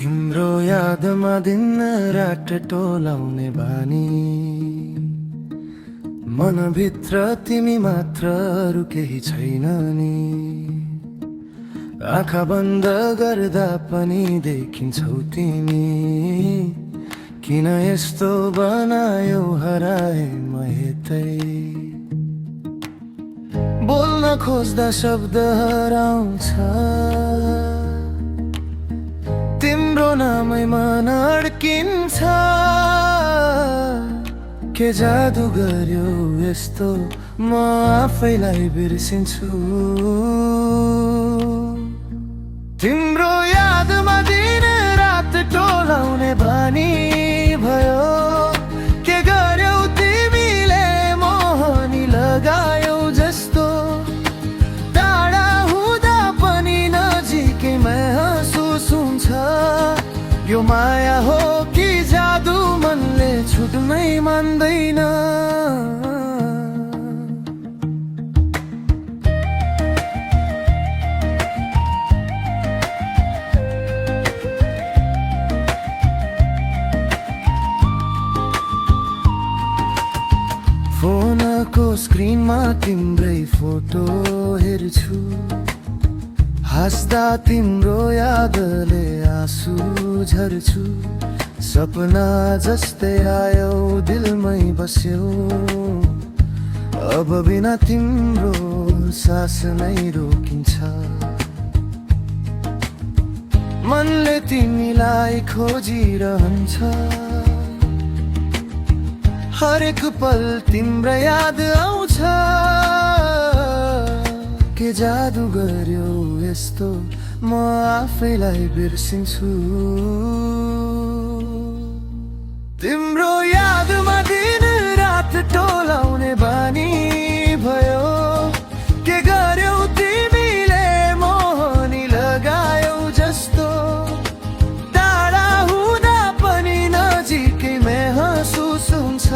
तिम्रो यादमा दिन रात टोलाउने बानी, मनभित्र तिमी मात्र अरू केही छैन नि। आँखा बन्द गर्दा पनि देखिन्छौ तिमी, किन यस्तो बनायो हराए म हेतै। बोल्न खोज्दा शब्द हराउँछ, तिम्रो नामै मन अड्किन्छ। के जादु गर्यो यस्तो म आफैलाई बिर्सिन्छु। तिम्रो यादमा दिन रात टोलाउने बानी भयो। के गर्यौ तिमीले मोहनी लगायौ जस्तो, टाढा हुँदा पनि नजिकै महसुस हुन्छ। यो माया हो कि जादु, मनले छुट्नै मान्दैन। फोनको स्क्रिनमा तिम्रै फोटो हेर्छु, हाँस्दा तिम्रो यादले आँसु झर्छु। सपना जस्तै आयो दिलमै बस्यो, अब बिना तिम्रो सास नै रोकिन्छ। मनले तिमीलाई खोजिरहन्छ, हरेक पल तिम्रो याद आउँछ। के जादु गर्यो यस्तो म आफैलाई बिर्सिन्छु। तिम्रो यादमा दिन रात टोलाउने बानी भयो। के गर्यौ तिमीले मोहनी लगायौ जस्तो, टाढा हुँदा पनि नजिकै महसुस हुन्छ।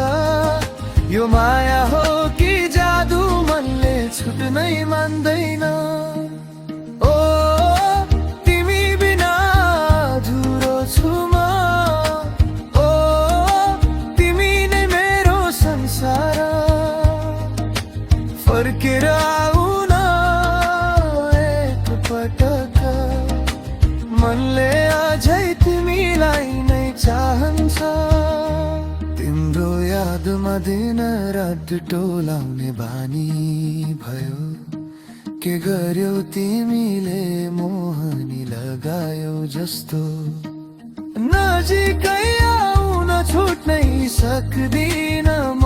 यो माया हो कि जादु, मनले छुट्नै मान्दैन। ओ तिमी बिना अधुरो छु म, ओ तिमी नै मेरो संसार। फर्केर आऊ न एक पटक, मनले अझै तिमीलाई नै चाहन्छ। तिम्रो यादमा दिन रात टोलाउने बानी भयो। के गर्यौ तिमीले मोहनी लगायौ जस्तो, नजिकै आउन छुट्नै सक्दिन म।